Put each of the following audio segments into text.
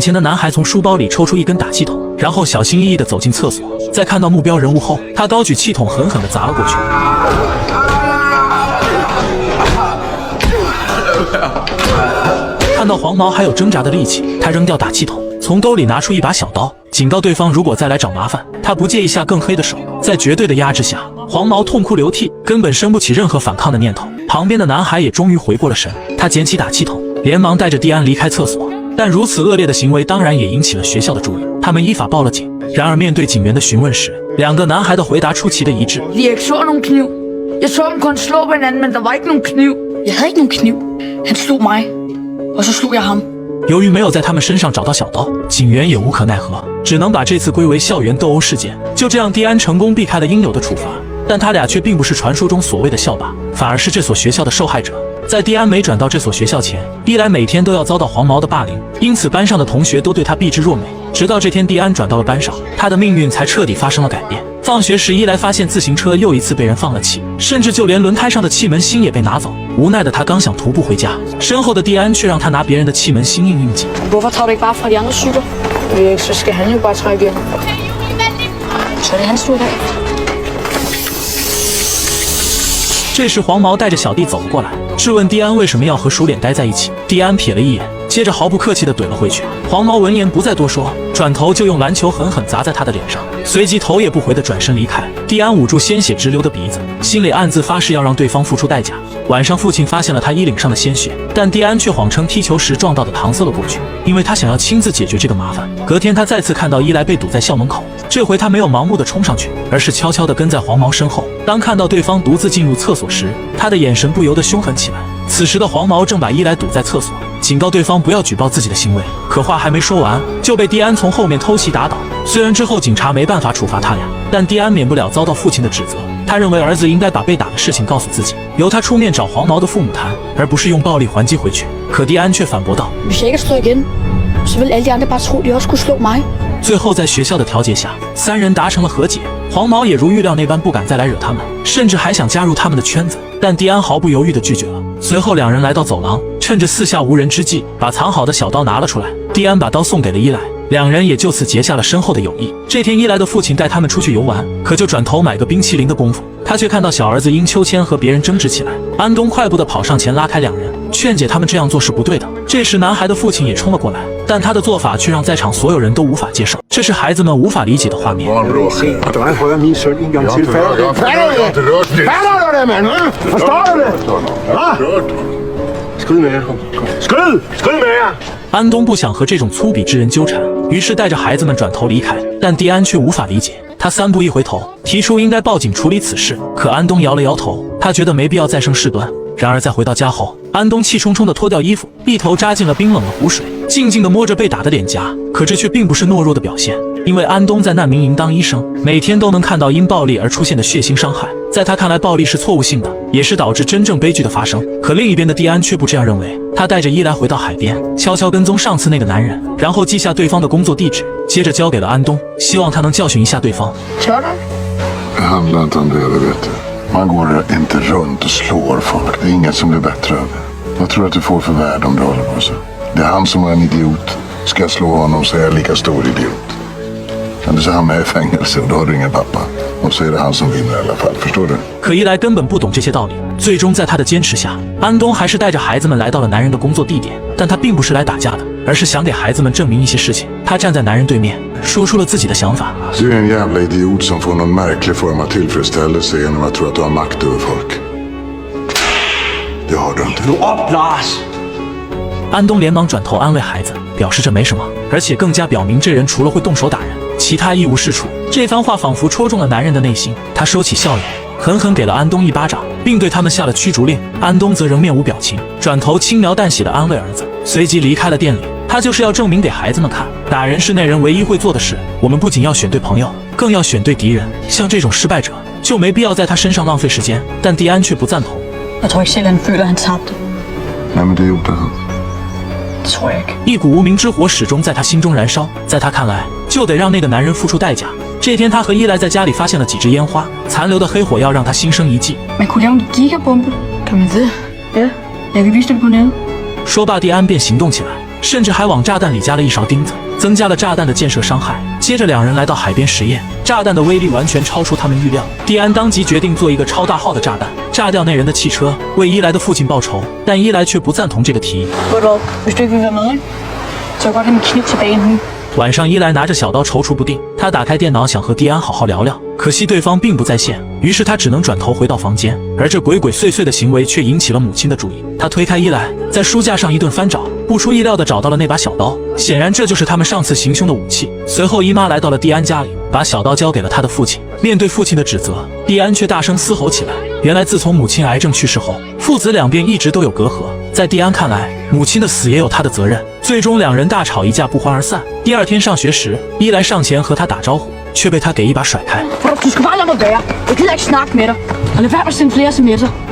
前的男孩从书包里抽出一根打气筒，然后小心翼翼地走进厕所。在看到目标人物后，他高举气筒狠狠地砸了过去。看到黄毛还有挣扎的力气，他扔掉打气筒，从兜里拿出一把小刀，警告对方如果再来找麻烦，他不介意下更黑的手。在绝对的压制下，黄毛痛哭流涕，根本生不起任何反抗的念头。旁边的男孩也终于回过了神，他捡起打气筒，连忙带着蒂安离开厕所。但如此恶劣的行为当然也引起了学校的注意，他们依法报了警。然而面对警员的询问时，两个男孩的回答出奇的一致。Jeg så nogen kniv. Jeg så dem kun slå på hinanden, men der var ikke nogen kniv. Jeg havde ikke nogen kniv. Han slog mig, og så slog jeg ham. 由于没有在他们身上找到小刀，警员也无可奈何，只能把这次归为校园斗殴事件。就这样，蒂安成功避开了应有的处罚，但他俩却并不是传说中所谓的校霸，反而是这所学校的受害者。在蒂安没转到这所学校前，伊莱每天都要遭到黄毛的霸凌，因此班上的同学都对他避之若美。直到这天，蒂安转到了班上，他的命运才彻底发生了改变。放学时，伊莱发现自行车又一次被人放了气，甚至就连轮胎上的气门芯也被拿走。无奈的他刚想徒步回家，身后的蒂安却让他拿别人的气门芯应急。Hvorfor tager du ikke bare fra de andre cykler? Så skal han jo bare trække igen. Så er det hans tur i dag. 这时，黄毛带着小弟走了过来，质问蒂安为什么要和熟脸待在一起。蒂安瞥了一眼，接着毫不客气地怼了回去。黄毛闻言不再多说，转头就用篮球狠狠砸在他的脸上，随即头也不回地转身离开。蒂安捂住鲜血直流的鼻子，心里暗自发誓要让对方付出代价。晚上，父亲发现了他衣领上的鲜血，但蒂安却谎称踢球时撞到的搪塞了过去，因为他想要亲自解决这个麻烦。隔天，他再次看到伊莱被堵在校门口，这回他没有盲目地冲上去，而是悄悄地跟在黄毛身后。当看到对方独自进入厕所时，他的眼神不由得凶狠起来。此时的黄毛正把伊莱堵在厕所，警告对方不要举报自己的行为。可话还没说完，就被蒂安从后面偷袭打倒。虽然之后警察没办法处罚他俩，但蒂安免不了遭到父亲的指责。他认为儿子应该把被打的事情告诉自己，由他出面找黄毛的父母谈，而不是用暴力还击回去。可蒂安却反驳道：“最后，在学校的调解下，三人达成了和解。黄毛也如预料那般不敢再来惹他们，甚至还想加入他们的圈子，但蒂安毫不犹豫地拒绝了。随后，两人来到走廊，趁着四下无人之际，把藏好的小刀拿了出来。蒂安把刀送给了伊莱，两人也就此结下了深厚的友谊。这天，伊莱的父亲带他们出去游玩，可就转头买个冰淇淋的功夫，他却看到小儿子殷秋千和别人争执起来。安东快步地跑上前拉开两人，劝解他们这样做是不对的。这时，男孩的父亲也冲了过来，但他的做法却让在场所有人都无法接受，这是孩子们无法理解的画面。安东不想和这种粗鄙之人纠缠，于是带着孩子们转头离开，但蒂安却无法理解。他三步一回头，提出应该报警处理此事，可安东摇了摇头，他觉得没必要再生事端。然而在回到家后，安东气冲冲地脱掉衣服，一头扎进了冰冷的湖水，静静地摸着被打的脸颊。可这却并不是懦弱的表现，因为安东在难民营当医生，每天都能看到因暴力而出现的血腥伤害。在他看来，暴力是错误性的，也是导致真正悲剧的发生。可另一边的蒂安却不这样认为，他带着伊莱回到海边，悄悄跟踪上次那个男人，然后记下对方的工作地址，接着交给了安东，希望他能教训一下对方。Man går inte runt och slår folk. Det är ingen som blir bättre av det. Vad tror du att du får för värde om du håller på så? Det är han som är en idiot. Ska jag slå honom så är jag lika stor idiot. Eller så hamnar jag i fängelse och då har du ingen pappa. Och så är det han som vinner i alla fall. Förstår du? 可伊莱根本不懂这些道理，最终在他的坚持下，安东还是带着孩子们来到了男人的工作地点。但他并不是来打架的，而是想给孩子们证明一些事情。他站在男人对面，说出了自己的想法。Du är en jävla idiot som får någon märklig form av tillfredsställelse genom att tro att du har makt över folk. Det har du inte. Lars! 安东连忙转头安慰孩子，表示这没什么，而且更加表明这人除了会动手打人，其他一无是处。这番话仿佛戳中了男人的内心，他收起笑脸，狠狠给了安东一巴掌，并对他们下了驱逐令。安东则仍面无表情，转头轻描淡写地安慰儿子，随即离开了店里。他就是要证明给孩子们看，打人是那人唯一会做的事。我们不仅要选对朋友，更要选对敌人。像这种失败者，就没必要在他身上浪费时间。但蒂安却不赞同。Jeg tror ikke selv, han føler, han tabte. Nej, men det gjorde han. Det tror jeg ikke. 一股无名之火始终在他心中燃烧，在他看来，就得让那个男人付出代价。这天，他和伊莱在家里发现了几支烟花，残留的黑火药让他心生一计。Man kunne lave en gigabombe. Kan man det? Ja. Jeg kan vise det på nettet. 说罢，蒂安便行动起来。甚至还往炸弹里加了一勺钉子，增加了炸弹的溅射伤害。接着两人来到海边实验，炸弹的威力完全超出他们预料。蒂安当即决定做一个超大号的炸弹，炸掉那人的汽车，为伊莱的父亲报仇。但伊莱却不赞同这个提议。晚上，伊莱拿着小刀踌躇不定。他打开电脑想和蒂安好好聊聊，可惜对方并不在线，于是他只能转头回到房间。而这鬼鬼祟祟的行为却引起了母亲的注意。他推开伊莱，在书架上一顿翻找，不出意料地找到了那把小刀，显然这就是他们上次行凶的武器。随后，姨妈来到了蒂安家里，把小刀交给了他的父亲。面对父亲的指责，蒂安却大声嘶吼起来。原来，自从母亲癌症去世后，父子两边一直都有隔阂。在蒂安看来，母亲的死也有他的责任。最终，两人大吵一架，不欢而散。第二天上学时，伊莱上前和他打招呼，却被他给一把甩开。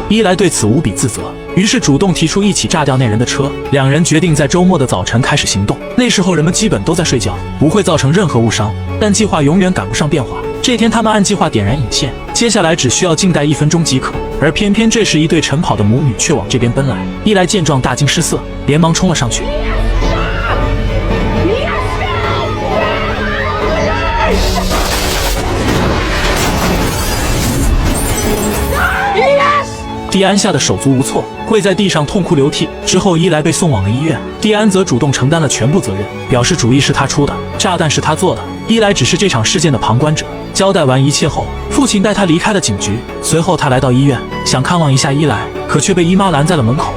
伊莱对此无比自责，于是主动提出一起炸掉那人的车。两人决定在周末的早晨开始行动。那时候人们基本都在睡觉，不会造成任何误伤。但计划永远赶不上变化。这天，他们按计划点燃引线，接下来只需要静待1分钟即可。而偏偏这时，一对晨跑的母女却往这边奔来。伊莱见状大惊失色，连忙冲了上去。蒂安吓得手足无措，跪在地上痛哭流涕。之后，伊莱被送往了医院，蒂安则主动承担了全部责任，表示主意是他出的，炸弹是他做的，伊莱只是这场事件的旁观者。交代完一切后，父亲带他离开了警局。随后，他来到医院，想看望一下伊莱，可却被姨妈拦在了门口。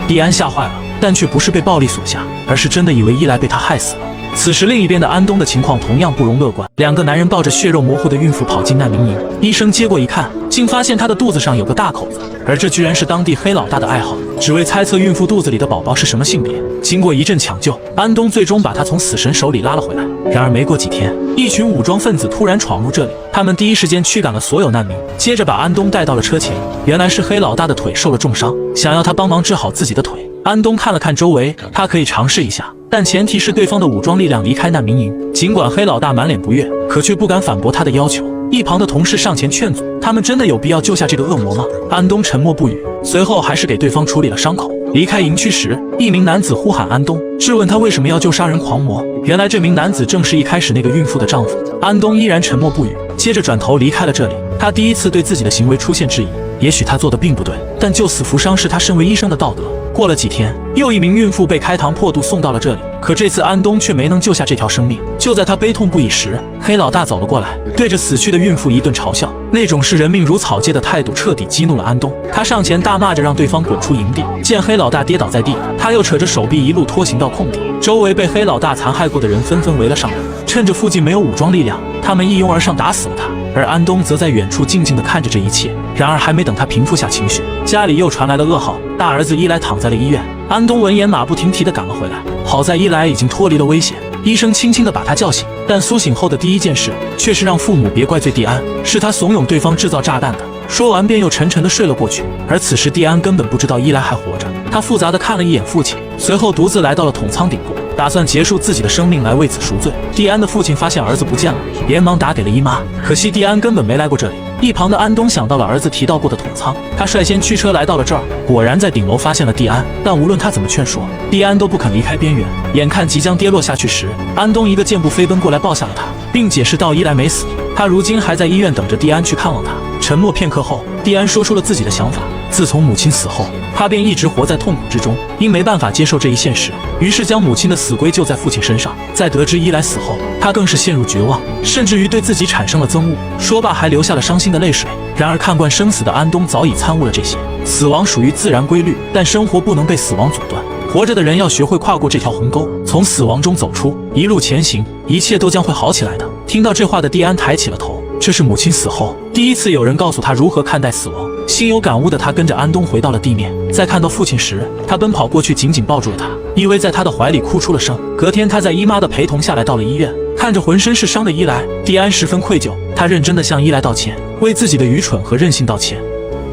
蒂安吓坏了，但却不是被暴力所吓，而是真的以为伊莱被他害死了。此时，另一边的安东的情况同样不容乐观。两个男人抱着血肉模糊的孕妇跑进难民营，医生接过一看，竟发现她的肚子上有个大口子，而这居然是当地黑老大的爱好，只为猜测孕妇肚子里的宝宝是什么性别。经过一阵抢救，安东最终把她从死神手里拉了回来。然而没过几天，一群武装分子突然闯入这里，他们第一时间驱赶了所有难民，接着把安东带到了车前。原来是黑老大的腿受了重伤，想要他帮忙治好自己的腿。安东看了看周围，他可以尝试一下，但前提是对方的武装力量离开难民营。尽管黑老大满脸不悦，可却不敢反驳他的要求。一旁的同事上前劝阻，他们真的有必要救下这个恶魔吗？安东沉默不语，随后还是给对方处理了伤口。离开营区时，一名男子呼喊安东，质问他为什么要救杀人狂魔。原来这名男子正是一开始那个孕妇的丈夫。安东依然沉默不语，接着转头离开了这里。他第一次对自己的行为出现质疑，也许他做的并不对，但救死扶伤是他身为医生的道德。过了几天，又一名孕妇被开膛破肚送到了这里，可这次安东却没能救下这条生命。就在他悲痛不已时，黑老大走了过来，对着死去的孕妇一顿嘲笑，那种视人命如草芥的态度彻底激怒了安东。他上前大骂着让对方滚出营地。见黑老大跌倒在地，他又扯着手臂一路拖行到空地。周围被黑老大残害过的人纷纷围了上来，趁着附近没有武装力量，他们一拥而上打死了他。而安东则在远处静静地看着这一切。然而还没等他平复下情绪，家里又传来了噩耗，大儿子伊莱躺在了医院。安东闻言马不停蹄地赶了回来，好在伊莱已经脱离了危险，医生轻轻地把他叫醒。但苏醒后的第一件事却是让父母别怪罪蒂安，是他怂恿对方制造炸弹的。说完便又沉沉地睡了过去。而此时蒂安根本不知道伊莱还活着，他复杂地看了一眼父亲，随后独自来到了统仓顶部，打算结束自己的生命来为此赎罪。蒂安的父亲发现儿子不见了，连忙打给了姨妈，可惜蒂安根本没来过这里。一旁的安东想到了儿子提到过的统仓，他率先驱车来到了这儿，果然在顶楼发现了蒂安，但无论他怎么劝说，蒂安都不肯离开边缘。眼看即将跌落下去时，安东一个箭步飞奔过来抱下了他，并解释道伊莱没死，他如今还在医院等着蒂安去看望他。沉默片刻后，蒂安说出了自己的想法。自从母亲死后，他便一直活在痛苦之中，因没办法接受这一现实，于是将母亲的死归咎在父亲身上。在得知伊莱死后，他更是陷入绝望，甚至于对自己产生了憎恶。说罢还流下了伤心的泪水。然而看惯生死的安东早已参悟了这些，死亡属于自然规律，但生活不能被死亡阻断。活着的人要学会跨过这条鸿沟，从死亡中走出，一路前行，一切都将会好起来的。听到这话的蒂安抬起了头，这是母亲死后第一次有人告诉他如何看待死亡。心有感悟的他跟着安东回到了地面，在看到父亲时，他奔跑过去紧紧抱住了他，依偎在他的怀里哭出了声。隔天他在姨妈的陪同下来到了医院，看着浑身是伤的伊莱，蒂安十分愧疚，他认真地向伊莱道歉，为自己的愚蠢和任性道歉。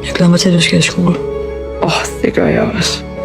Jeg glæder mig til, at du skal i skole. Det gør jeg også.